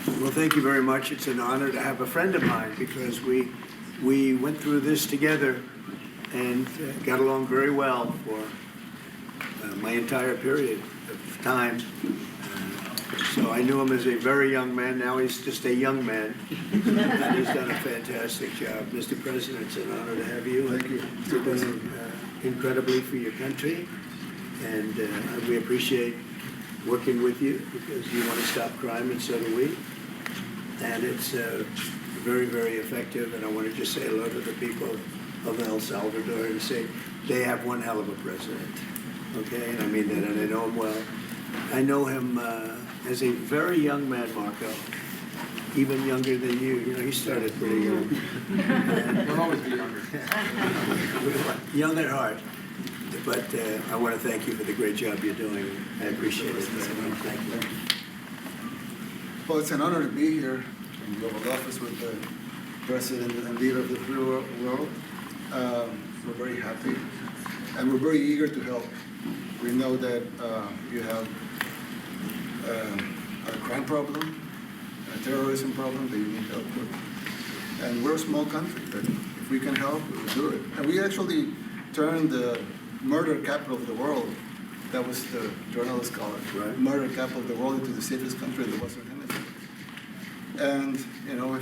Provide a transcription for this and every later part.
Well, thank you very much. It's an honor to have a friend of mine because we went through this together and got along very well for my entire period of time. So I knew him as a very young man. Now he's just a young man. And he's done a fantastic job. Mr. President, it's an honor to have you. Thank you. You're doing incredibly for your country. And we appreciate working with you because you want to stop crime, and so do we. And it's very, very effective. And I want to just say hello to the people of El Salvador and say they have one hell of a president. Okay, and I mean that, and I know him well. I know him as a very young man, Marco, even younger than you. You know, he started pretty young. We'll always be younger. Young at heart. But I want to thank you for the great job you're doing. I appreciate it very much. Thank you. Well, it's an honor to be here in the Oval Office with the President and leader of the free world. We're very happy, and we're very eager to help. We know that you have a crime problem, a terrorism problem that you need help with. And we're a small country, but if we can help, we'll do it. And we actually turned the murder capital of the world, that was the journalist call it, right? Murder capital of the world, into the safest country in the Western Hemisphere. And, you know,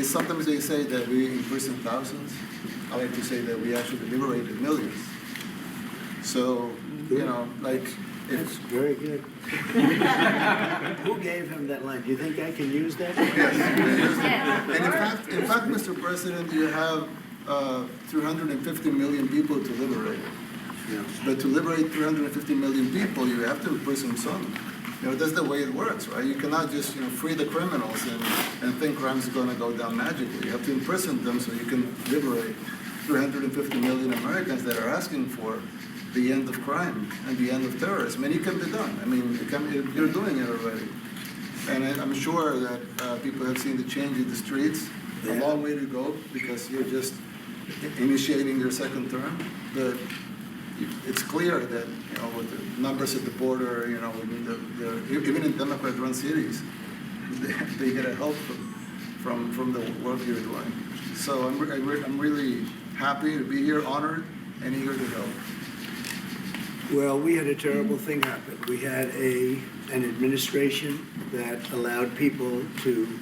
sometimes they say that we imprison thousands. I like to say that we actually liberated millions. So, you know, like, That's very good. Who gave him that line? Do you think I can use that? yes. And in fact, Mr. President, you have 350 million people to liberate. Yeah. But to liberate 350 million people, you have to imprison some. You know, that's the way it works, right? You cannot just, you know, free the criminals and think crime's going to go down magically. You have to imprison them so you can liberate 350 million Americans that are asking for the end of crime and the end of terrorism. And it can be done. I mean, you're doing it already. And I'm sure that people have seen the change in the streets. A long way to go because you're just initiating your second term. But it's clear that, you know, with the numbers at the border, you know, even in Democrat-run cities, they get a help from the work you're doing. So I'm really happy to be here, honored, and eager to help. Well, we had a terrible thing happen. We had an administration that allowed people to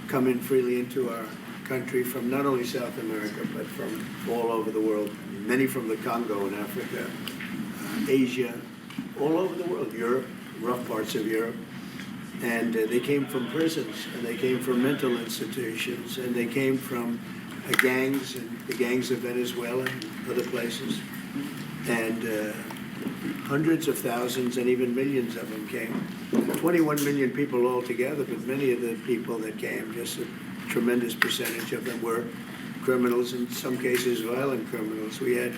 come in freely into our country from not only South America, but from all over the world, many from the Congo in Africa, Asia, all over the world, Europe, rough parts of Europe. And they came from prisons, and they came from mental institutions, and they came from gangs, and the gangs of Venezuela and other places. And hundreds of thousands and even millions of them came. 21 million people altogether, but many of the people that came, just a tremendous percentage of them were criminals, in some cases violent criminals. We had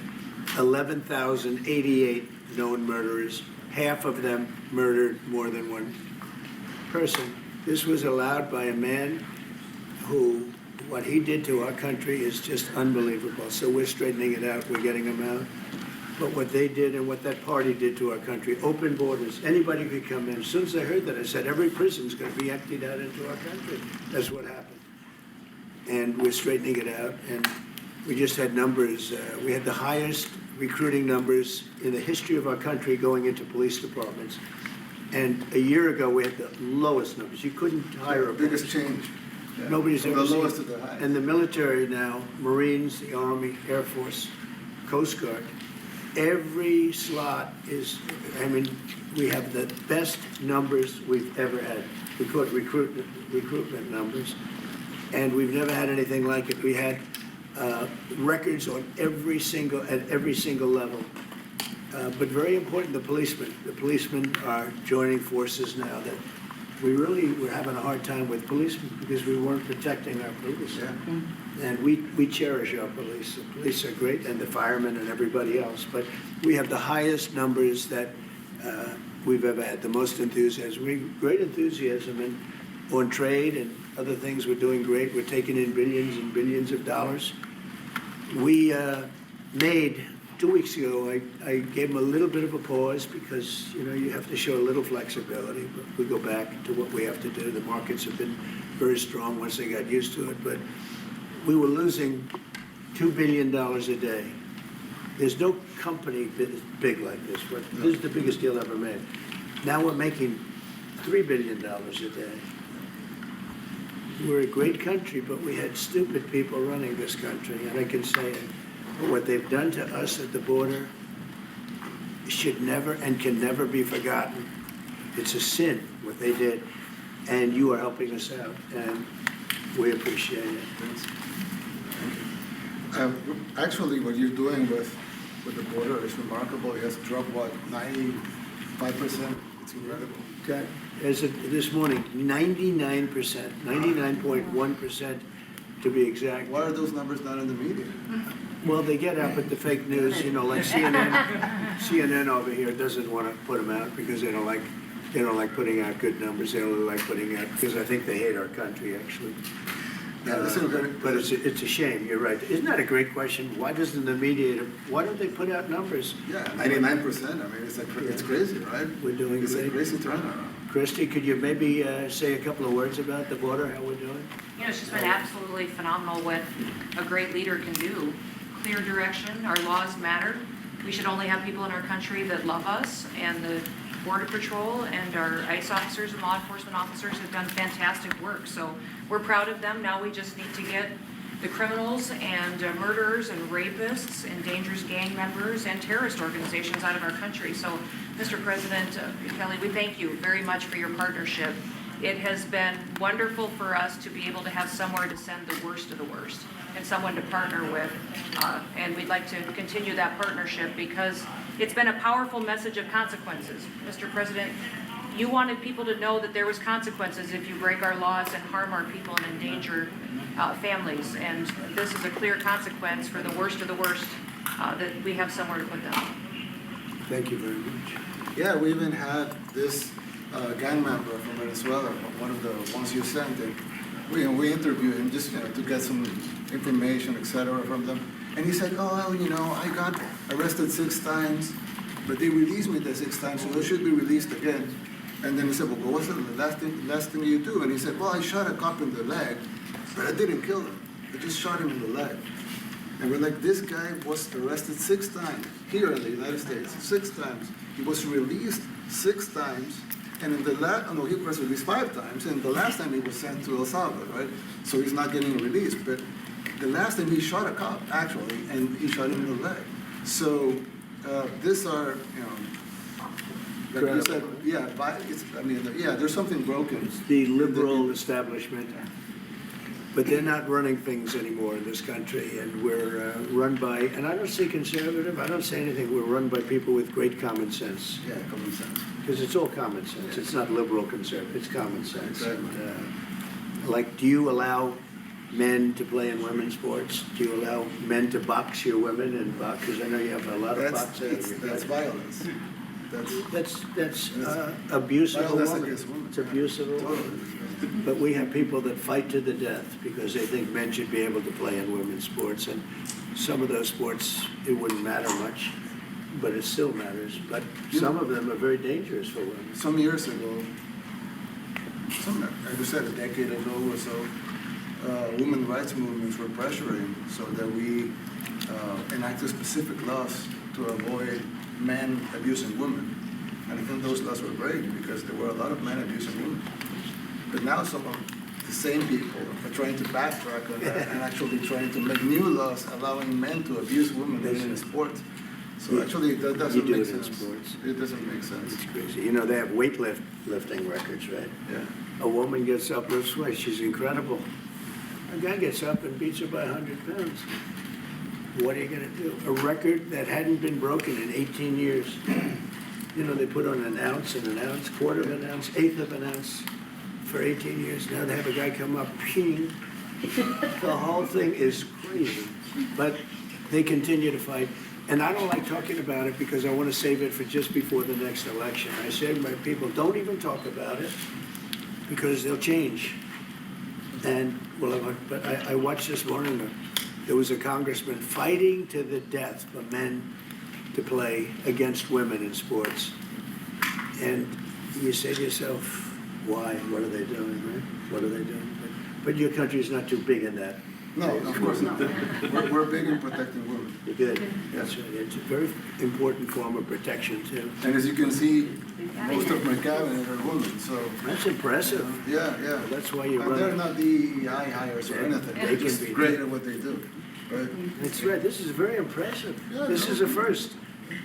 11,088 known murderers. Half of them murdered more than one person. This was allowed by a man who, what he did to our country is just unbelievable. So we're straightening it out, we're getting them out. But what they did and what that party did to our country, open borders, anybody could come in. As soon as I heard that, I said, every prison's going to be emptied out into our country. That's what happened. And we're straightening it out. And we just had numbers. We had the highest recruiting numbers in the history of our country going into police departments. And a year ago, we had the lowest numbers. You couldn't hire a biggest change. Yeah. Nobody's From ever the seen. lowest to the highest. And the military now, Marines, the Army, Air Force, Coast Guard, every slot is, I mean, we have the best numbers we've ever had. We call it recruitment numbers. And we've never had anything like it. We had records on at every single level. But very important, the policemen. The policemen are joining forces now that we're having a hard time with policemen because we weren't protecting our police. Yeah. And we cherish our police. The police are great, and the firemen and everybody else. But we have the highest numbers that we've ever had, the most enthusiasm. Great enthusiasm on trade and other things. We're doing great. We're taking in billions and billions of dollars. We made 2 weeks ago, I gave them a little bit of a pause because, you know, you have to show a little flexibility. But we go back to what we have to do. The markets have been very strong once they got used to it. But we were losing $2 billion a day. There's no company big like this. But this is the biggest deal ever made. Now we're making $3 billion a day. We're a great country, but we had stupid people running this country, and I can say it. But what they've done to us at the border should never and can never be forgotten. It's a sin, what they did, and you are helping us out, and we appreciate it. Actually, what you're doing with the border is remarkable. It has dropped, what, 95%? It's incredible. Okay. As of this morning, 99%, 99.1% to be exact. Why are those numbers not in the media? Well, they get out with the fake news, you know, like CNN over here doesn't want to put them out because they don't like putting out good numbers. They only like putting out, because I think they hate our country, actually. Yeah, But it's a shame, you're right. Isn't that a great question? Why doesn't the media, why don't they put out numbers? Yeah, 99%. I mean, it's crazy, right? We're doing It's great. a crazy turnaround. Christy, could you maybe say a couple of words about the border, how we're doing? You know, it's just been absolutely phenomenal what a great leader can do. Clear direction, our laws matter. We should only have people in our country that love us, and the Border Patrol and our ICE officers and law enforcement officers have done fantastic work. So we're proud of them. Now we just need to get the criminals and murderers and rapists and dangerous gang members and terrorist organizations out of our country. So, Mr. President Kelly, we thank you very much for your partnership. It has been wonderful for us to be able to have somewhere to send the worst of the worst and someone to partner with. And we'd like to continue that partnership because it's been a powerful message of consequences. Mr. President, you wanted people to know that there was consequences if you break our laws and harm our people and endanger families. And this is a clear consequence for the worst of the worst, that we have somewhere to put them. Thank you very much. Yeah, we even had this gang member from Venezuela, one of the ones you sent, and we interviewed him just to get some information, etc., from them. And he said, "Oh, well, you know, I got arrested 6 times, but they released me the 6th time, so I should be released again." And then he said, "Well, what was the last thing you do?" And he said, "Well, I shot a cop in the leg, but I didn't kill him. I just shot him in the leg." And we're like, this guy was arrested 6 times here in the United States, 6 times. He was released 6 times, and in the he was released 5 times, and the last time he was sent to El Salvador, right? So he's not getting released, but the last time he shot a cop, actually, and he shot him in the leg. So these are, you know, like you said, yeah, there's something broken. It's the liberal establishment, but they're not running things anymore in this country, and we're run by, and I don't say conservative, I don't say anything, we're run by people with great common sense. Yeah, common sense. Because it's all common sense, it's not liberal conservative, it's common sense. Exactly. And, like, do you allow men to play in women's sports? Do you allow men to box your women and box? Because I know you have a lot of boxing. That's violence. That's abuse of a Violence woman. against women. It's abuse of a woman. But we have people that fight to the death because they think men should be able to play in women's sports. And some of those sports, it wouldn't matter much, but it still matters. But some of them are very dangerous for women. Some years ago, I just said a decade ago or so, women rights movements were pressuring so that we enacted specific laws to avoid men abusing women. And I think those laws were great because there were a lot of men abusing women. But now some of the same people are trying to backtrack on that and actually trying to make new laws allowing men to abuse women in sports. So actually that doesn't make sense. It doesn't make sense. It's crazy. You know, they have weightlifting records, right? Yeah. A woman gets up, lifts weights, she's incredible. A guy gets up and beats her by 100 pounds. What are you going to do? A record that hadn't been broken in 18 years. You know, they put on an ounce, quarter of an ounce, eighth of an ounce for 18 years. Now they have a guy come up, ping. The whole thing is crazy. But they continue to fight. And I don't like talking about it because I want to save it for just before the next election. I say to my people, don't even talk about it because they'll change. And but I watched this morning, there was a congressman fighting to the death for men to play against women in sports. And you say to yourself, why? What are they doing, right? What are they doing? But your country's not too big in that. No, of course not. We're big in protecting women. You're good. That's right. It's a very important form of protection, too. And as you can see, most of my cabinet are women, so. That's impressive. Yeah, yeah. That's why you And run they're it. not DEI hires or anything. They They're can just be. great at what they do, right? That's right. This is very impressive. Yeah, This no. is a first.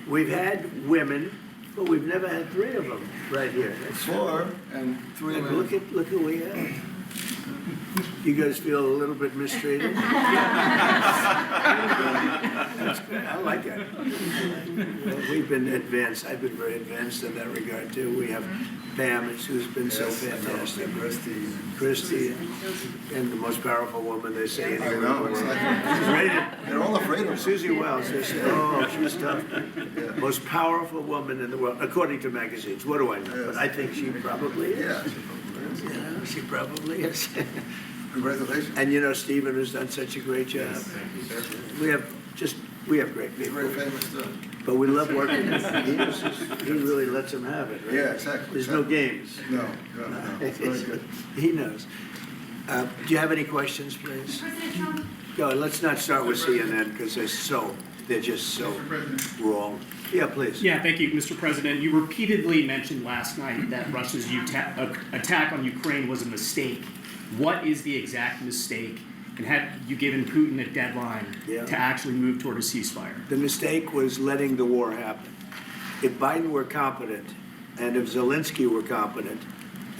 We've had women, but we've never had 3 of them right here. That's 4 and 3 And men. look at what we have. You guys feel a little bit mistreated? That's good. I like that. Well, we've been advanced. I've been very advanced in that regard too. We have Pam, who's been so Yes, I know. fantastic. And Christy, and the most powerful woman they say I anywhere. know, it's like, She's rated. they're all afraid of her. Susie Wells, they say, oh, she's tough. Yeah. Most powerful woman in the world, according to magazines. What do I know? But I think she probably is. Yeah. You know, she probably is. Congratulations. And you know, Stephen has done such a great job. We have great He's people. very famous too. But we love working with him. He really lets them have it, right? Yeah, exactly. There's no games. No, it's very good. He knows. Do you have any questions, please? President Trump, Go, let's not start with CNN because they're just so wrong. Yeah, please. Yeah, thank you, Mr. President. You repeatedly mentioned last night that Russia's attack on Ukraine was a mistake. What is the exact mistake? And have you given Putin a deadline to actually move toward a ceasefire? The mistake was letting the war happen. If Biden were competent, and if Zelensky were competent,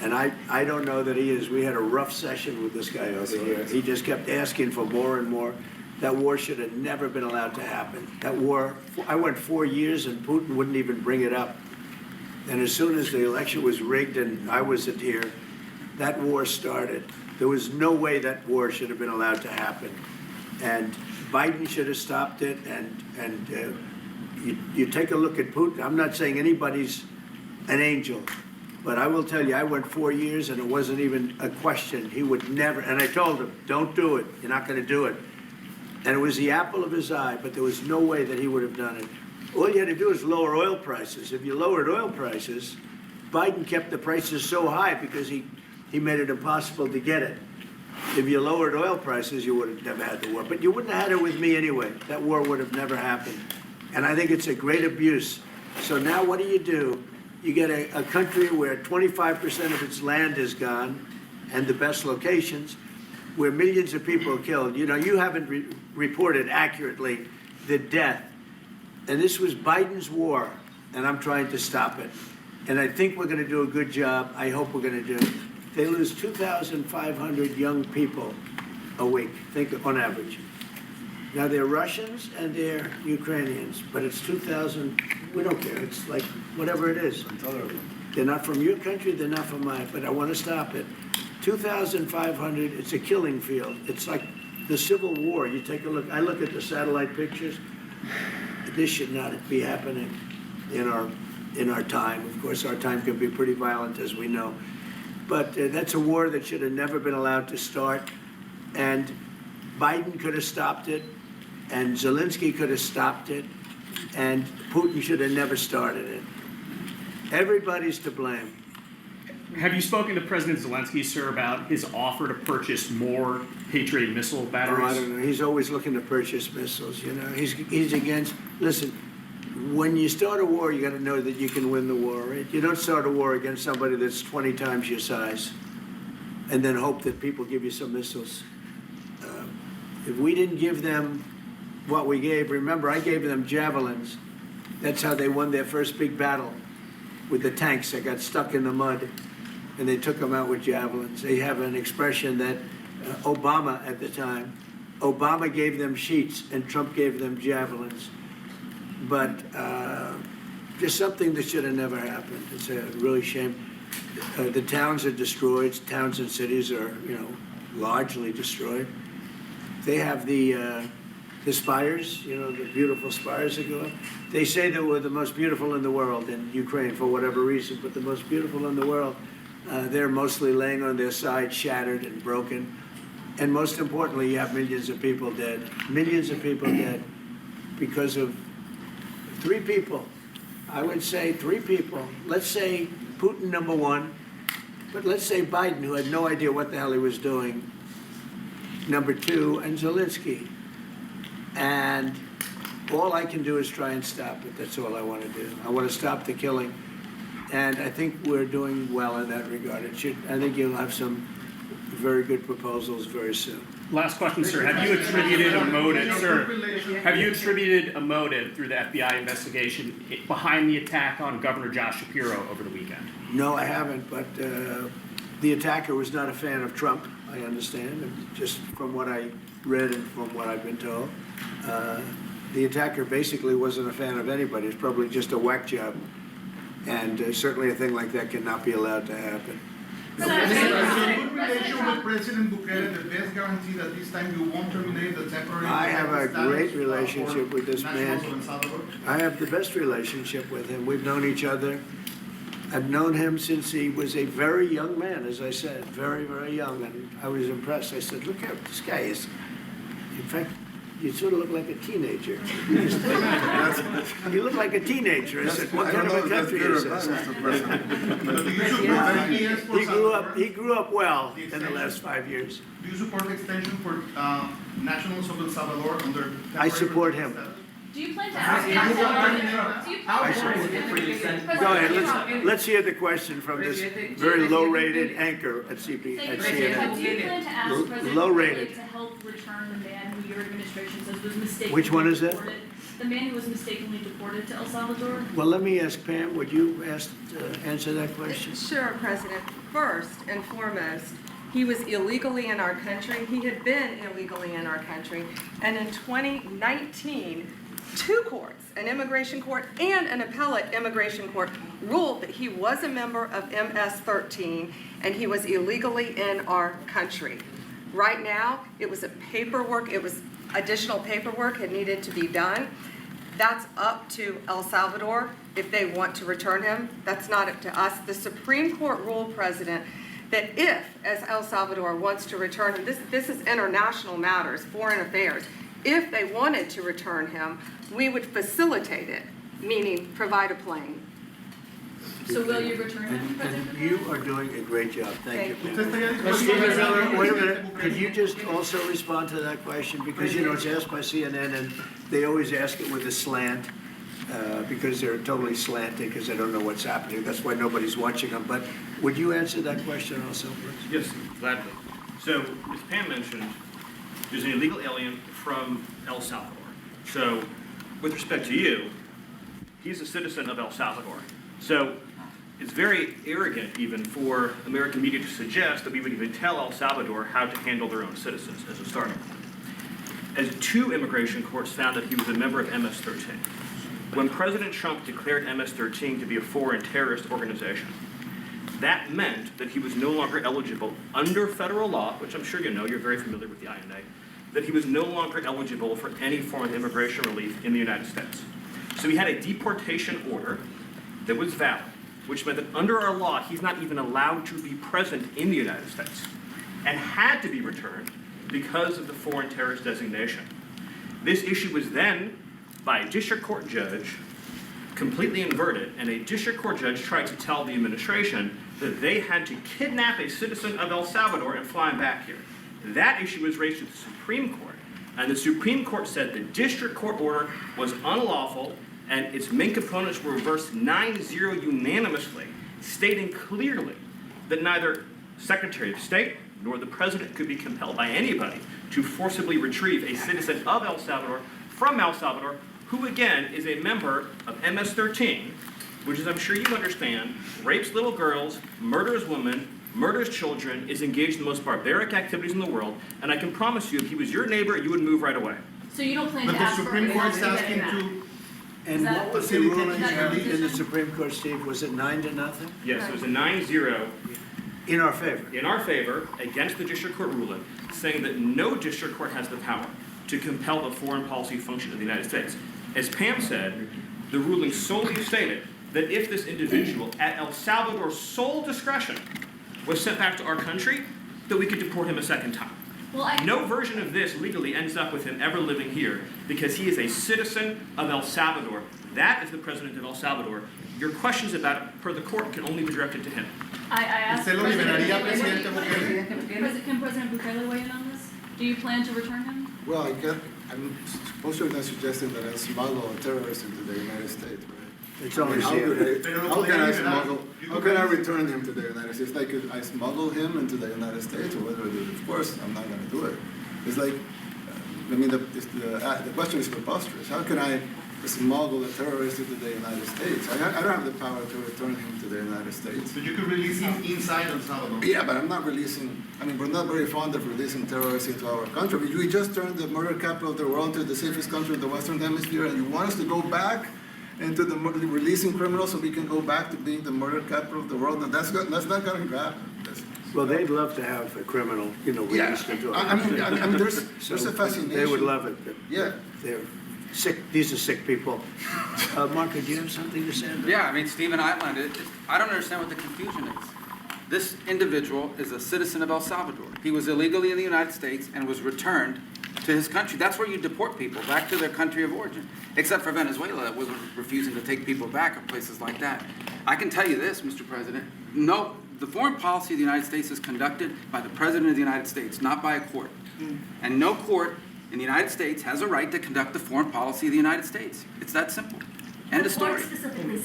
and I don't know that he is. We had a rough session with this guy over here. He just kept asking for more and more. That war should have never been allowed to happen. That war, I went 4 years and Putin wouldn't even bring it up. And as soon as the election was rigged and I wasn't here, that war started. There was no way that war should have been allowed to happen. And Biden should have stopped it. And you take a look at Putin. I'm not saying anybody's an angel. But I will tell you, I went 4 years and it wasn't even a question. He would never, and I told him, don't do it. You're not going to do it. And it was the apple of his eye, but there was no way that he would have done it. All you had to do is lower oil prices. If you lowered oil prices, Biden kept the prices so high because he made it impossible to get it. If you lowered oil prices, you would have never had the war. But you wouldn't have had it with me anyway. That war would have never happened. And I think it's a great abuse. So now what do? You get a country where 25% of its land is gone, and the best locations, where millions of people are killed. You know, you haven't reported accurately the death. And this was Biden's war, and I'm trying to stop it. And I think we're going to do a good job. I hope we're going to do. They lose 2,500 young people a week, think on average. Now, they're Russians and they're Ukrainians, but it's 2,000, we don't care. It's like whatever it is. They're not from your country, they're not from mine, but I want to stop it. 2,500, it's a killing field. It's like the Civil War. You take a look, I look at the satellite pictures. This should not be happening in our time. Of course, our time can be pretty violent, as we know. But that's a war that should have never been allowed to start. And Biden could have stopped it, and Zelensky could have stopped it, and Putin should have never started it. Everybody's to blame. Have you spoken to President Zelensky, sir, about his offer to purchase more Patriot missile batteries? Oh, I don't know. He's always looking to purchase missiles, you know. He's against, listen, when you start a war, you got to know that you can win the war, right? You don't start a war against somebody that's 20 times your size and then hope that people give you some missiles. If we didn't give them what we gave, remember, I gave them javelins. That's how they won their first big battle with the tanks that got stuck in the mud, and they took them out with javelins. They have an expression that Obama at the time, Obama gave them sheets and Trump gave them javelins. But just something that should have never happened. It's a really shame. The towns are destroyed. Towns and cities are, you know, largely destroyed. They have the spires, you know, the beautiful spires that go up. They say that we're the most beautiful in the world in Ukraine for whatever reason, but the most beautiful in the world, they're mostly laying on their side, shattered and broken. And most importantly, you have millions of people dead. Millions of people dead because of Three people. I would say three people. Let's say Putin number one, but let's say Biden, who had no idea what the hell he was doing, number two, and Zelensky. And all I can do is try and stop it. That's all I want to do. I want to stop the killing. And I think we're doing well in that regard. I think you'll have some very good proposals very soon. Last question, sir. Have you attributed a motive, sir? Have you attributed a motive through the FBI investigation behind the attack on Governor Josh Shapiro over the weekend? No, I haven't, but the attacker was not a fan of Trump, I understand, and just from what I read and from what I've been told. The attacker basically wasn't a fan of anybody. It's probably just a whack job. And certainly a thing like that cannot be allowed to happen. So good relation with President Bukele, the best guarantee that this time you won't terminate the temporary. I have a great status relationship with this nationals man. of El Salvador? I have the best relationship with him. We've known each other. I've known him since he was a very young man, as I said, very, very young. And I was impressed. I said, look at this guy is, in fact, you sort of look like a teenager. You look like a teenager. I said, what kind of a country is this? But do you support ideas for Salvador? He grew up well in the last 5 years. Do you support the extension for nationals of El Salvador under temporary I support protected him. status? Do you plan to ask? Do you I plan to Go ahead, let's hear the question from this very low-rated anchor at CNN. Do you plan to ask President Low-rated. Bukele to help return the man who your administration says was mistakenly Which one is that? deported? The man who was mistakenly deported to El Salvador? Well, let me ask Pam, would you answer that question? Sure, President. First and foremost, he was illegally in our country. He had been illegally in our country. And in 2019, two courts, an immigration court and an appellate immigration court, ruled that he was a member of MS-13 and he was illegally in our country. Right now, it was additional paperwork had needed to be done. That's up to El Salvador if they want to return him. That's not up to us. The Supreme Court ruled, President, that if, as El Salvador wants to return him, this is international matters, foreign affairs, if they wanted to return him, we would facilitate it, meaning provide a plane. So will you return him, And President? you are doing a great job. Thank you, Thank Pam. ¿Usted estaría Stephen dispuesto Miller, a- wait a minute. Could you just also respond to that question? Because, you know, it's asked by CNN, and they always ask it with a slant, because they're totally slanted, because they don't know what's happening. That's why nobody's watching them. But would you answer that question also, please? Yes, gladly. So, as Pam mentioned, there's an illegal alien from El Salvador. So, with respect to you, he's a citizen of El Salvador. So, it's very arrogant even for American media to suggest that we would even tell El Salvador how to handle their own citizens as a starting point. As two immigration courts found that he was a member of MS-13. When President Trump declared MS-13 to be a foreign terrorist organization, that meant that he was no longer eligible under federal law, which I'm sure you know, you're very familiar with the INA, that he was no longer eligible for any form of immigration relief in the United States. So he had a deportation order that was valid, which meant that under our law, he's not even allowed to be present in the United States and had to be returned because of the foreign terrorist designation. This issue was then, by a district court judge, completely inverted, and a district court judge tried to tell the administration that they had to kidnap a citizen of El Salvador and fly him back here. That issue was raised to the Supreme Court, and the Supreme Court said the district court order was unlawful, and its main components were reversed 9-0 unanimously, stating clearly that neither Secretary of State nor the President could be compelled by anybody to forcibly retrieve a citizen of El Salvador from El Salvador, who again is a member of MS-13, which, as I'm sure you understand, rapes little girls, murders women, murders children, is engaged in the most barbaric activities in the world, and I can promise you, if he was your neighbor, you would move right away. So you don't plan But to the ask for Supreme a Court's waiver asking getting that? to, And that- what was the Facilitate ruling his in the position? Supreme Court, Steve? Was it 9-0? Yes, it was a 9-0 In our favor? in our favor against the district court ruling, saying that no district court has the power to compel the foreign policy function of the United States. As Pam said, the ruling solely stated that if this individual, at El Salvador's sole discretion, was sent back to our country, that we could deport him a second time. Well, I, No version of this legally ends up with him ever living here because he is a citizen of El Salvador, That is the president of El Salvador. Your questions about it, per the court, can only be directed to him. I asked. ¿Usted lo liberaría, Presidente Bukele? Can President Bukele weigh in on this? Do you plan to return him? Well, I'm supposed to be suggesting that I smuggle a terrorist into the United States, right? It's I mean, always how here. could I- how can I smuggle, how can I return him to the United States? Like, could I smuggle him into the United States, or what do I do? Of course, I'm not gonna do it. It's like, I mean, the question is preposterous. How can I smuggle a terrorist into the United States? I don't have the power to return him to the United States. So you could release him inside El Salvador? Yeah, but I'm not releasing, I mean, we're not very fond of releasing terrorists into our country. We just turned the murder capital of the world to the safest country in the Western Hemisphere, and you want us to go back into releasing criminals so we can go back to being the murder capital of the world? And that's not going to happen. Well, they'd love to have a criminal, Yeah, released into I our mean, country. there's a fascination. They would love it, but Yeah. they're sick, these are sick people. Marco, do you have something to say? Yeah, I mean, Stephen outlined it. I don't understand what the confusion is. This individual is a citizen of El Salvador. He was illegally in the United States and was returned to his country. That's where you deport people, back to their country of origin. Except for Venezuela, that wasn't refusing to take people back, or places like that. I can tell you this, Mr. President. No, the foreign policy of the United States is conducted by the President of the United States, not by a court. And no court in the United States has a right to conduct the foreign policy of the United States. It's that simple. End of story.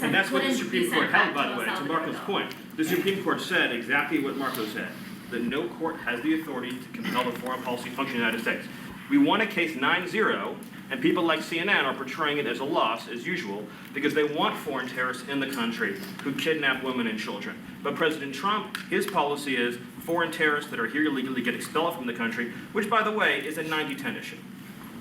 And that's what the Supreme Court held, by the way, to Marco's point. The Supreme Court said exactly what Marco said, that no court has the authority to compel the foreign policy function of the United States. We won a case 9-0, and people like CNN are portraying it as a loss, as usual, because they want foreign terrorists in the country who kidnap women and children. But President Trump, his policy is foreign terrorists that are here illegally get expelled from the country, which, by the way, is a 90-10 issue.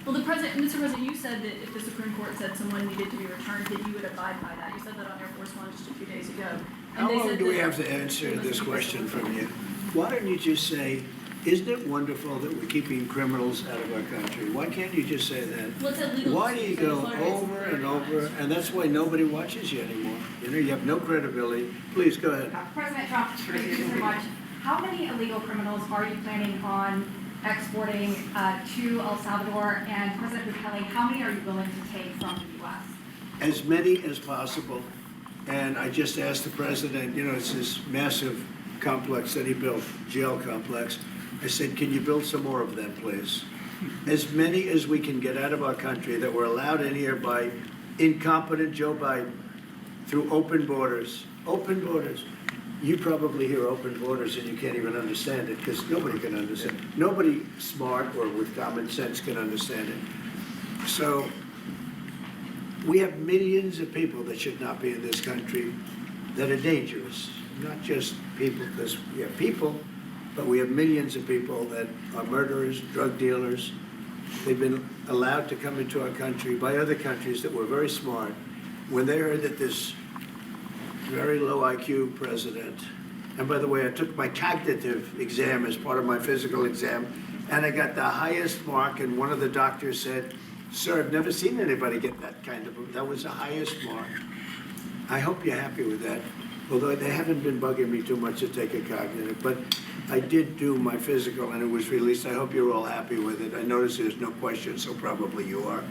Well, Mr. President, you said that if the Supreme Court said someone needed to be returned, that you would abide by that. You said that on Air Force One just a few days ago. How they long said do we that have to answer it must this be question physical from you? Why don't you just say, isn't it wonderful that we're keeping criminals out of our country? Why can't you just say that? Well, it's illegal. Why do you go over and over, and that's why nobody watches you anymore? You have no credibility. Please, go ahead. President Trump, thank you so much. How many illegal criminals are you planning on exporting to El Salvador? And President Bukele, how many are you willing to take from the U.S.? As many as possible. And I just asked the president, it's this massive complex that he built, jail complex. I said, can you build some more of them, please? As many as we can get out of our country that were allowed in here by incompetent Joe Biden through open borders. Open borders. You probably hear open borders and you can't even understand it because nobody can understand it. Nobody smart or with common sense can understand it. So we have millions of people that should not be in this country that are dangerous. Not just people, because we have people, but we have millions of people that are murderers, drug dealers. They've been allowed to come into our country by other countries that were very smart. When they heard that this very low IQ president, and by the way, I took my cognitive exam as part of my physical exam, and I got the highest mark, and one of the doctors said, "Sir, I've never seen anybody get that was the highest mark." I hope you're happy with that, although they haven't been bugging me too much to take a cognitive, but I did do my physical and it was released. I hope you're all happy with it. I noticed there's no question, so probably you are.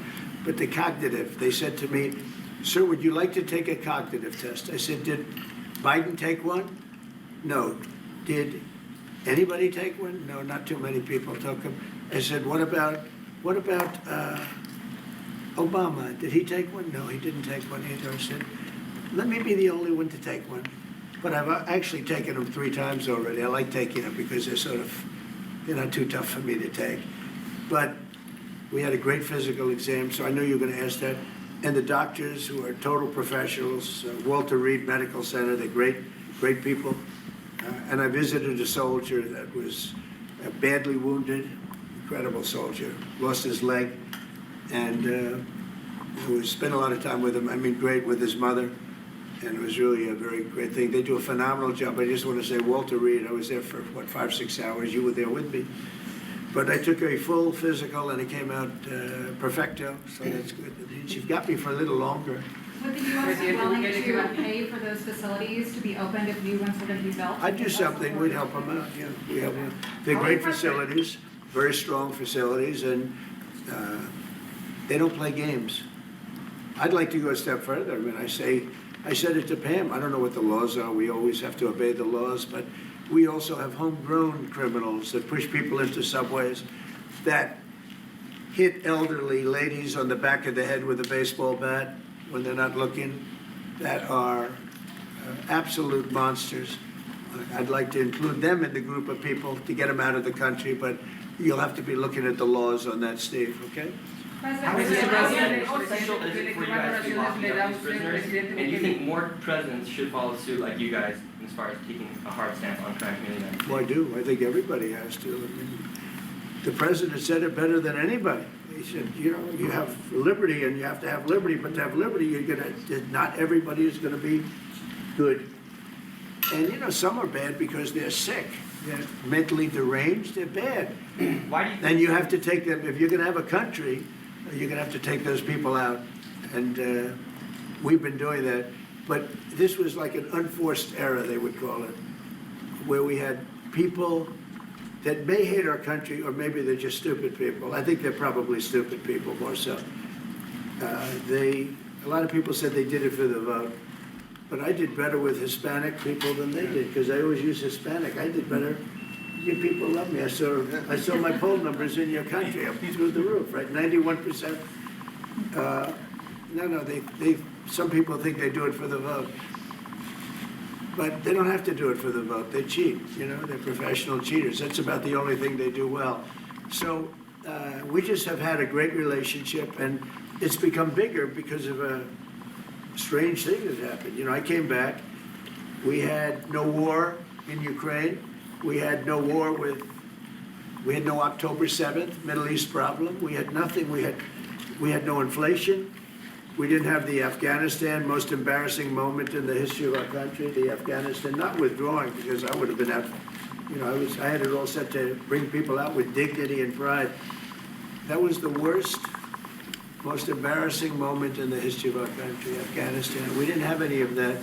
But the cognitive, they said to me, "Sir, would you like to take a cognitive test?" I said, "Did Biden take one?" "No." "Did anybody take one?" "No, not too many people took them." I said, what about Obama? Did he take one?" "No, he didn't take one either." I said, "Let me be the only one to take one." But I've actually taken them 3 times already. I like taking them because they're not too tough for me to take. But we had a great physical exam, so I know you're going to ask that. And the doctors who are total professionals, Walter Reed Medical Center, they're great people. And I visited a soldier that was badly wounded, incredible soldier, lost his leg, and who spent a lot of time with him. I mean, great with his mother, and it was really a very great thing. They do a phenomenal job. I just want to say, Walter Reed, I was there for, 5-6 hours. You were there with me. But I took a full physical, and it came out perfecto, so that's good. You've got me for a little longer. Would the U.S. be willing to pay for those facilities to be opened if new ones were going to be built? I'd do something. We'd help them out, yeah. We have one. They're great facilities, very strong facilities, and they don't play games. I'd like to go a step further. I mean, I said it to Pam, I don't know what the laws are, we always have to obey the laws, but we also have homegrown criminals that push people into subways, that hit elderly ladies on the back of the head with a baseball bat when they're not looking, that are absolute monsters. I'd like to include them in the group of people to get them out of the country, but you'll have to be looking at the laws on that, Steve, okay? President, Mr. President, how essential is it for you guys to be locking up these prisoners? And do you think more presidents should follow suit like you guys as far as taking a hard stance on crime in the United States? Well, I do. I think everybody has to. I mean, the president said it better than anybody. He said, you know, you have liberty and you have to have liberty, but to have liberty, not everybody is gonna be good. And, you know, some are bad because they're sick. They're mentally deranged, they're bad. Why do you think? Then you have to take them, if you're gonna have a country, you're gonna have to take those people out. And we've been doing that. But this was like an unforced error, they would call it, where we had people that may hate our country, or maybe they're just stupid people. I think they're probably stupid people more so. A lot of people said they did it for the vote. But I did better with Hispanic people than they did, because I always use Hispanic. I did better. You people love me. I saw my poll numbers in your country up through the roof, right? 91%. Some people think they do it for the vote. But they don't have to do it for the vote. They cheat, you know, they're professional cheaters. That's about the only thing they do well. So we just have had a great relationship, and it's become bigger because of a strange thing that happened. You know, I came back, we had no war in Ukraine, we had no October 7th, Middle East problem, we had nothing, we had no inflation, we didn't have the Afghanistan, most embarrassing moment in the history of our country, the Afghanistan, not withdrawing, because I would have been out, you know, I had it all set to bring people out with dignity and pride. That was the worst, most embarrassing moment in the history of our country, Afghanistan. We didn't have any of that.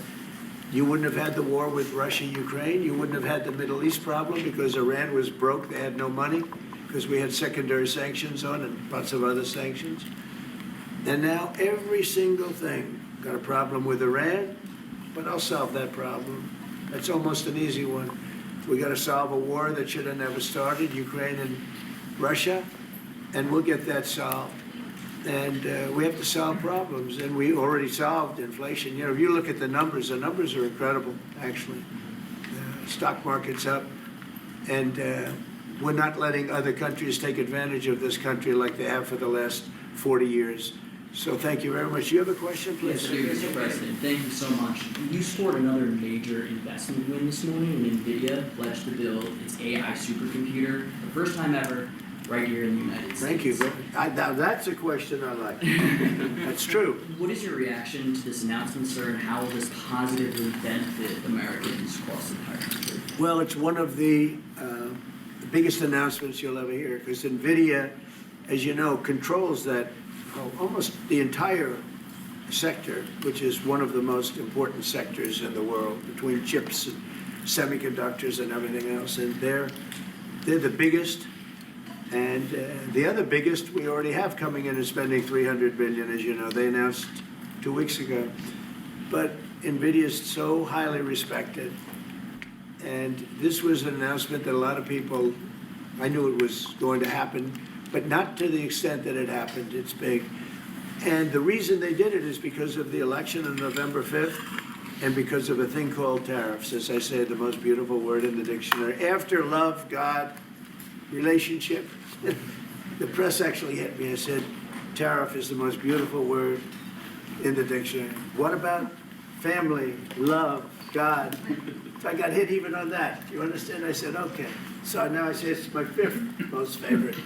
You wouldn't have had the war with Russia, Ukraine. You wouldn't have had the Middle East problem because Iran was broke. They had no money because we had secondary sanctions on and lots of other sanctions. And now every single thing, got a problem with Iran, but I'll solve that problem. That's almost an easy one. We got to solve a war that should have never started, Ukraine and Russia, and we'll get that solved. And we have to solve problems, and we already solved inflation. You know, if you look at the numbers are incredible, actually. The stock market's up, and we're not letting other countries take advantage of this country like they have for the last 40 years. So thank you very much. You have a question, please? Yes, I do, Mr. President. Thank you so much. You scored another major investment win this morning when NVIDIA pledged to build its AI supercomputer, the first time ever, right here in the United States. Thank you. Now that's a question I like. That's true. What is your reaction to this announcement, sir, and how will this positively benefit Americans across the entire country? Well, it's one of the biggest announcements you'll ever hear, because NVIDIA, as you know, controls that almost the entire sector, which is one of the most important sectors in the world, between chips and semiconductors and everything else. And they're the biggest. And the other biggest we already have coming in and spending $300 billion, as you know. They announced 2 weeks ago. But NVIDIA is so highly respected. And this was an announcement that a lot of people, I knew it was going to happen, but not to the extent that it happened. It's big. And the reason they did it is because of the election on November 5th and because of a thing called tariffs. As I say, the most beautiful word in the dictionary. After love, God, relationship. The press actually hit me and said, tariff is the most beautiful word in the dictionary. What about family, love, God? So I got hit even on that. You understand? I said, okay. So now I say it's my 5th most favorite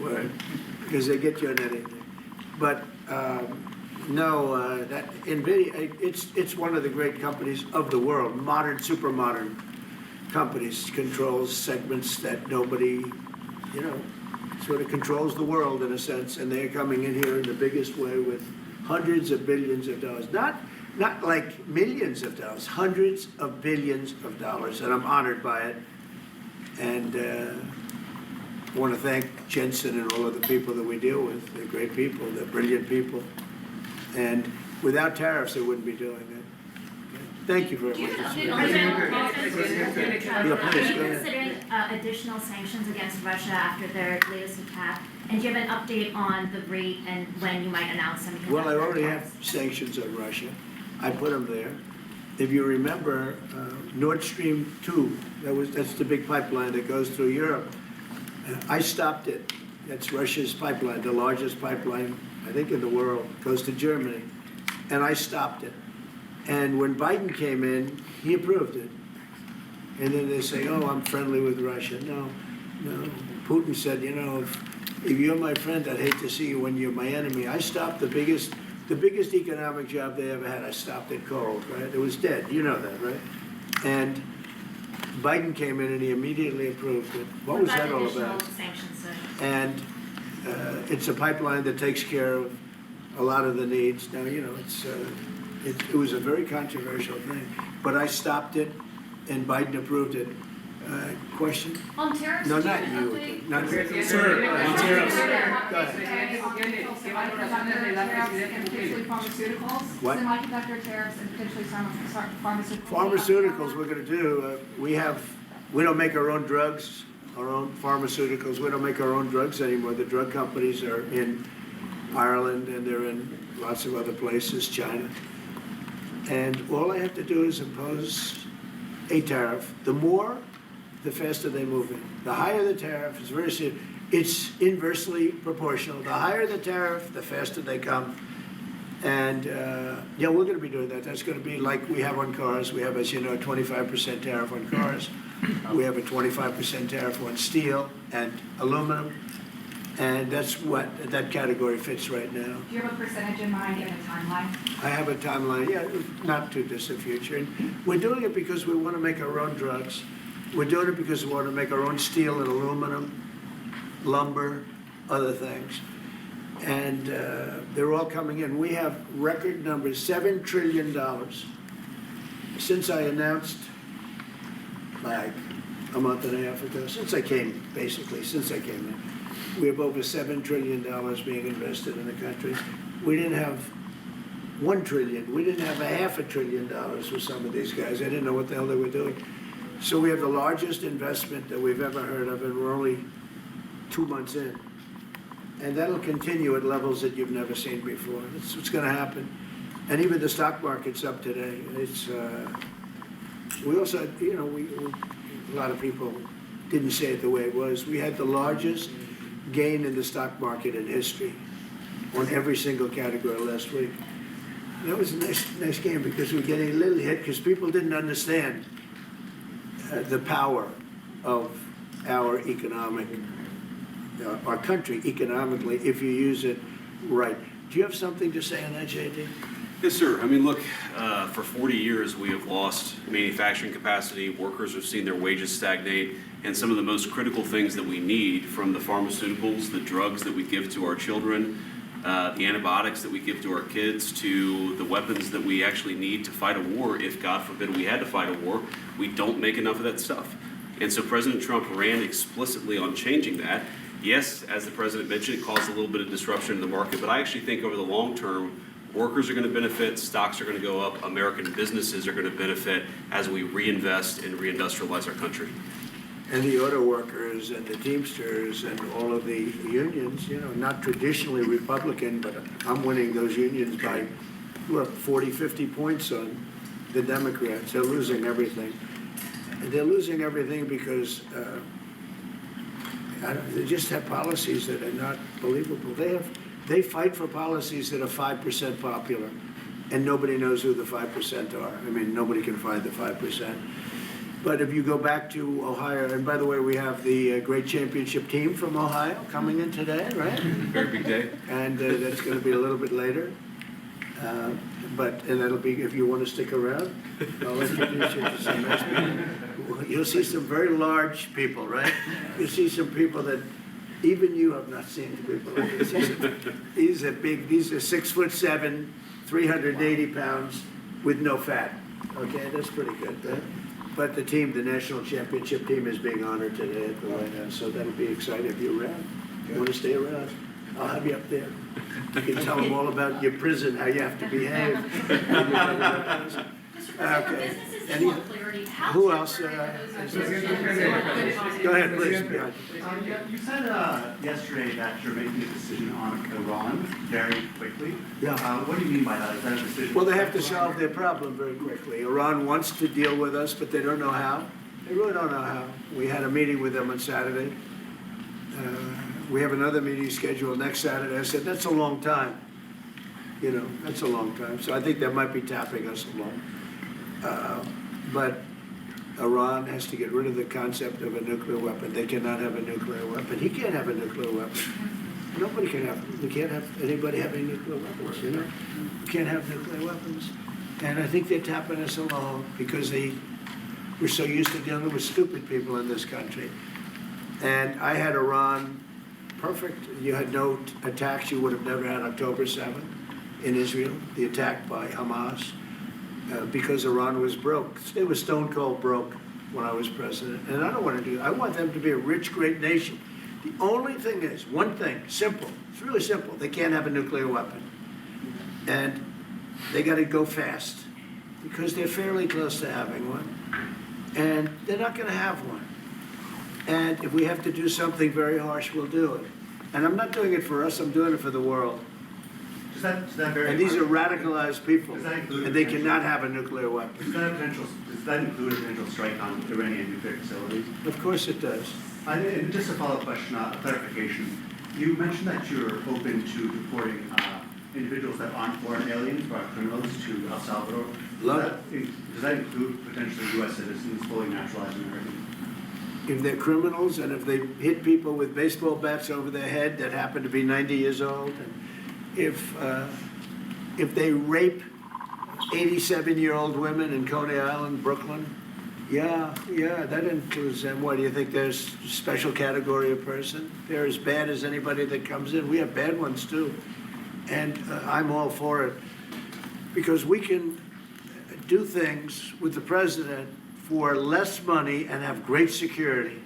word, because they get you on anything. But that NVIDIA, it's one of the great companies of the world, modern, super modern companies, controls segments that nobody, you know, sort of controls the world in a sense, and they're coming in here in the biggest way with hundreds of billions of dollars. Not like millions of dollars, hundreds of billions of dollars, and I'm honored by it. And I want to thank Jensen and all of the people that we deal with. They're great people, they're brilliant people. And without tariffs, they wouldn't be doing it. Thank you very much. Are you considering additional sanctions against Russia after their latest attack? And do you have an update on the rate and when you might announce them? Well, I already have sanctions on Russia. I put them there. If you remember, Nord Stream 2, that's the big pipeline that goes through Europe. I stopped it. That's Russia's pipeline, the largest pipeline, I think, in the world, goes to Germany. And I stopped it. And when Biden came in, he approved it. And then they say, oh, I'm friendly with Russia. No. Putin said, you know, if you're my friend, I'd hate to see you when you're my enemy. I stopped the biggest economic job they ever had. I stopped it cold, right? It was dead. You know that, right? And Biden came in and he immediately approved it. What was that all about? Sanctions, sir? And it's a pipeline that takes care of a lot of the needs. Now, you know, it was a very controversial thing, but I stopped it, and Biden approved it. Question? On tariffs? No, do not have an you. update? Not Sir, on tariffs. Go ahead. Potentially pharmaceuticals? What? Semiconductor tariffs and potentially pharmaceuticals? Pharmaceuticals, we're going to do. We don't make our own drugs, our own pharmaceuticals. We don't make our own drugs anymore. The drug companies are in Ireland and they're in lots of other places, China. And all I have to do is impose a tariff. The more, the faster they move in. The higher the tariff, it's very serious. It's inversely proportional. The higher the tariff, the faster they come. And yeah, we're going to be doing that. That's going to be like we have on cars. We have, as you know, a 25% tariff on cars. We have a 25% tariff on steel and aluminum. And that's what that category fits right now. Do you have a percentage in mind and a timeline? I have a timeline, yeah, not too distant future. And we're doing it because we want to make our own drugs. We're doing it because we want to make our own steel and aluminum, lumber, other things. And they're all coming in. We have record numbers, $7 trillion. Since I announced, like a month and a half ago, since I came in, we have over $7 trillion being invested in the country. We didn't have $1 trillion. We didn't have $500 billion with some of these guys. I didn't know what the hell they were doing. So we have the largest investment that we've ever heard of, and we're only 2 months in. And that'll continue at levels that you've never seen before. That's what's going to happen. And even the stock market's up today. It's we also, you know, a lot of people didn't say it the way it was. We had the largest gain in the stock market in history on every single category last week. That was a nice game because we were getting a little hit because people didn't understand the power of our economic, our country economically if you use it right. Do you have something to say on that, JD? Yes, sir. I mean, look, for 40 years we have lost manufacturing capacity. Workers have seen their wages stagnate. And some of the most critical things that we need, from the pharmaceuticals, the drugs that we give to our children, the antibiotics that we give to our kids, to the weapons that we actually need to fight a war, if God forbid we had to fight a war, we don't make enough of that stuff. And so President Trump ran explicitly on changing that. Yes, as the president mentioned, it caused a little bit of disruption in the market, but I actually think over the long term, workers are going to benefit, stocks are going to go up, American businesses are going to benefit as we reinvest and reindustrialize our country. And the auto workers and the Teamsters and all of the unions, you know, not traditionally Republican, but I'm winning those unions by, what, 40, 50 points on the Democrats. They're losing everything. And they're losing everything because they just have policies that are not believable. They fight for policies that are 5% popular, and nobody knows who the 5% are. I mean, nobody can find the 5%. But if you go back to Ohio, and by the way, we have the great championship team from Ohio coming in today, right? Very big day. And that's going to be a little bit later. And that'll be, if you want to stick around, I'll introduce you to some nice people. You'll see some very large people, right? You'll see some people that even you have not seen people like this. These are 6'7", 380 pounds with no fat. Okay, that's pretty good, right? But the team, the national championship team, is being honored today at the White House, so that'll be exciting if you're around. You want to stay around? I'll have you up there. You can tell them all about your prison, how you have to behave. Mr. President, for Okay. businesses Any- in full clarity, how Who else, temporary are those restrictions? Go ahead, please. Behind. You said yesterday that you're making a decision on Iran very quickly. Yeah. What do you mean by that? Is that a decision? Well, they have to solve their problem very quickly. Iran wants to deal with us, but they don't know how. They really don't know how. We had a meeting with them on Saturday. We have another meeting scheduled next Saturday. I said, that's a long time. You know, that's a long time. So I think they might be tapping us along. But Iran has to get rid of the concept of a nuclear weapon. They cannot have a nuclear weapon. He can't have a nuclear weapon. Nobody can have, we can't have anybody having nuclear weapons, you know? We can't have nuclear weapons. And I think they're tapping us along because we're so used to dealing with stupid people in this country. And I had Iran perfect. You had no attacks. You would have never had October 7th in Israel, the attack by Hamas, because Iran was broke. It was stone cold broke when I was president. And I don't want to do that. I want them to be a rich, great nation. The only thing is, one thing, simple. It's really simple. They can't have a nuclear weapon. And they got to go fast because they're fairly close to having one. And they're not going to have one. And if we have to do something very harsh, we'll do it. And I'm not doing it for us, I'm doing it for the world. Does that very And these are harsh- radicalized people, Does that include and they potential- cannot have a nuclear weapon. Does that include a potential strike on Iranian nuclear facilities? Of course it does. And just a follow-up question, a clarification. You mentioned that you're open to deporting individuals that aren't foreign aliens or are criminals to El Salvador. Love Does that include potentially U.S. citizens, fully naturalized Americans? If they're criminals and if they hit people with baseball bats over their head that happen to be 90 years old, and if they rape 87-year-old women in Coney Island, Brooklyn, yeah, that includes them. What, do you think there's a special category of person? They're as bad as anybody that comes in. We have bad ones too. And I'm all for it because we can do things with the president for less money and have great security.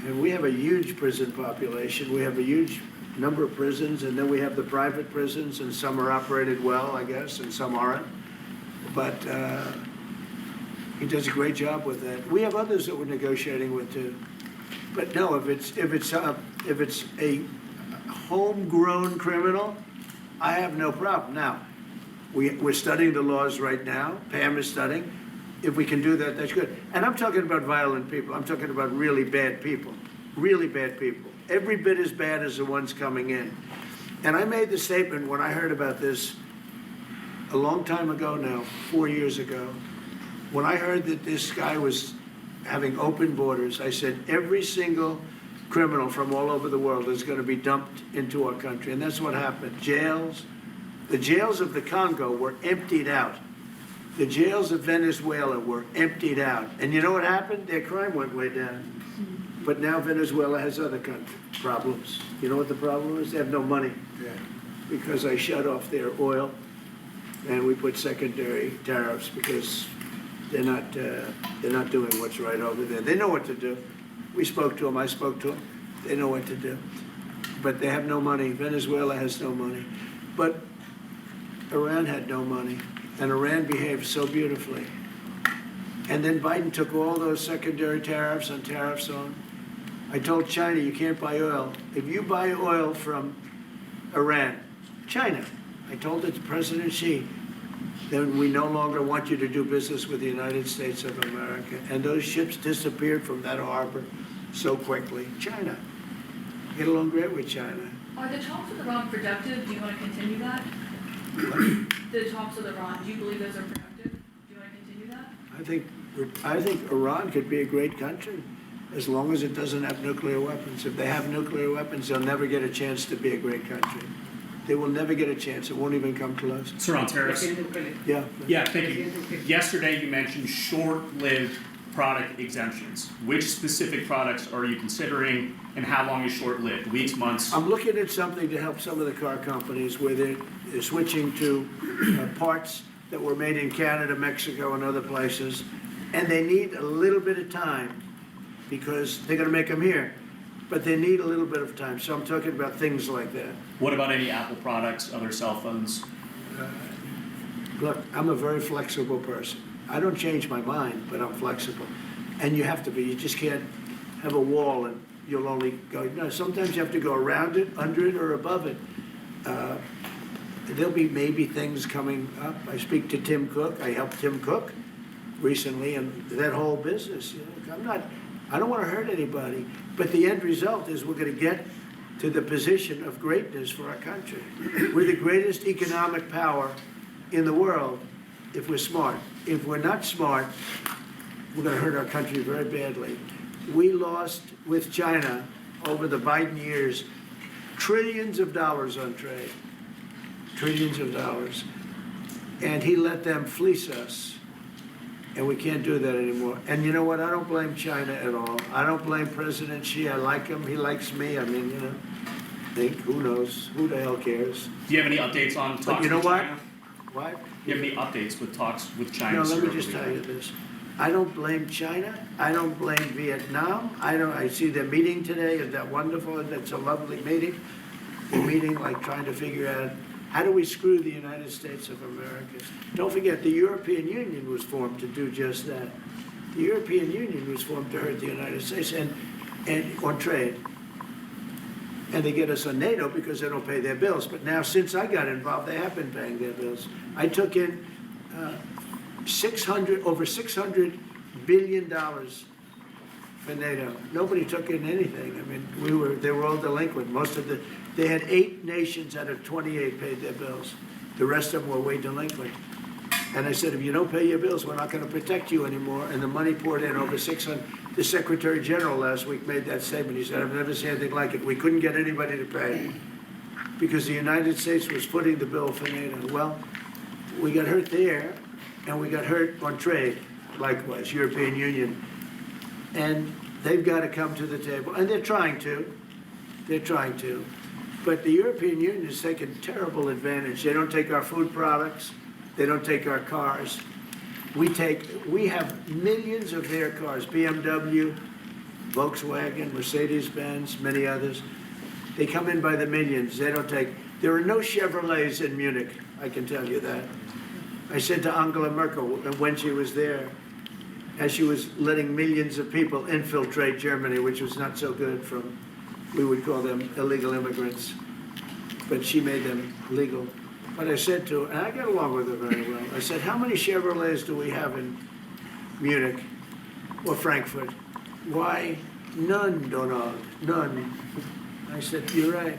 And we have a huge prison population. We have a huge number of prisons, and then we have the private prisons, and some are operated well, I guess, and some aren't. But he does a great job with that. We have others that we're negotiating with too. But no, if it's a homegrown criminal, I have no problem. Now, we're studying the laws right now. Pam is studying. If we can do that, that's good. And I'm talking about violent people. I'm talking about really bad people. Really bad people. Every bit as bad as the ones coming in. And I made the statement when I heard about this a long time ago now, 4 years ago. When I heard that this guy was having open borders, I said every single criminal from all over the world is going to be dumped into our country. And that's what happened. The jails of the Congo were emptied out. The jails of Venezuela were emptied out. And you know what happened? Their crime went way down. But now Venezuela has other problems. You know what the problem is? They have no money. Because I shut off their oil and we put secondary tariffs because they're not doing what's right over there. They know what to do. We spoke to them, I spoke to them. They know what to do. But they have no money. Venezuela has no money. But Iran had no money. And Iran behaved so beautifully. And then Biden took all those secondary tariffs and tariffs on. I told China, you can't buy oil. If you buy oil from Iran, China, I told it to President Xi, then we no longer want you to do business with the United States of America. And those ships disappeared from that harbor so quickly. China. Get along great with China. Are the talks with Iran productive? Do you want to continue that? The talks with Iran, do you believe those are productive? Do you want to continue that? I think Iran could be a great country as long as it doesn't have nuclear weapons. If they have nuclear weapons, they'll never get a chance to be a great country. They will never get a chance. It won't even come close. Sir, on tariffs. Yeah. Yeah, thank you. Yesterday you mentioned short-lived product exemptions. Which specific products are you considering and how long is short-lived? Weeks, months? I'm looking at something to help some of the car companies where they're switching to parts that were made in Canada, Mexico, and other places, and they need a little bit of time because they're going to make them here. but they need a little bit of time. So I'm talking about things like that. What about any Apple products, other cell phones? Look, I'm a very flexible person. I don't change my mind, but I'm flexible. And you have to be. You just can't have a wall and you'll only go, no, sometimes you have to go around it, under it, or above it. There'll be maybe things coming up. I speak to Tim Cook. I helped Tim Cook recently, and that whole business. You know, I don't want to hurt anybody, but the end result is we're going to get to the position of greatness for our country. We're the greatest economic power in the world if we're smart. If we're not smart, we're going to hurt our country very badly. We lost with China over the Biden years trillions of dollars on trade. Trillions of dollars. And he let them fleece us. And we can't do that anymore. And you know what? I don't blame China at all. I don't blame President Xi. I like him. He likes me. I mean, you know, who knows? Who the hell cares? Do you have any updates on talks But you know with what? China? What? Do you have any updates with talks with China? No, let me sir, just over tell the- you this. I don't blame China. I don't blame Vietnam. I see their meeting today. Is that wonderful? That's a lovely meeting. They're meeting, like trying to figure out how do we screw the United States of America. Don't forget, the European Union was formed to do just that. The European Union was formed to hurt the United States and on trade. And they get us on NATO because they don't pay their bills. But now, since I got involved, they have been paying their bills. I took in over $600 billion for NATO. Nobody took in anything. I mean, they were all delinquent. They had 8 nations out of 28 paid their bills. The rest of them were way delinquent. And I said, if you don't pay your bills, we're not going to protect you anymore. And the money poured in over 600. The Secretary General last week made that statement. He said, I've never seen anything like it. We couldn't get anybody to pay because the United States was footing the bill for NATO. Well, we got hurt there, and we got hurt on trade, likewise, European Union. And they've got to come to the table. And they're trying to. They're trying to. But the European Union has taken terrible advantage. They don't take our food products. They don't take our cars. We have millions of their cars, BMW, Volkswagen, Mercedes-Benz, many others. They come in by the millions. They don't take, there are no Chevrolets in Munich, I can tell you that. I said to Angela Merkel when she was there, as she was letting millions of people infiltrate Germany, which was not so good from, we would call them illegal immigrants, but she made them legal. But I said to her, and I got along with her very well, I said, how many Chevrolets do we have in Munich or Frankfurt? Why, none, Donald, none. I said, you're right.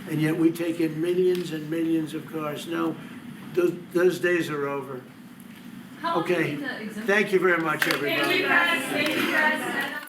And yet we take in millions and millions of cars. No, those days are over. How long do you Okay, think the exemption? thank you very much, everybody. Thank you, guys. Thank you, guys.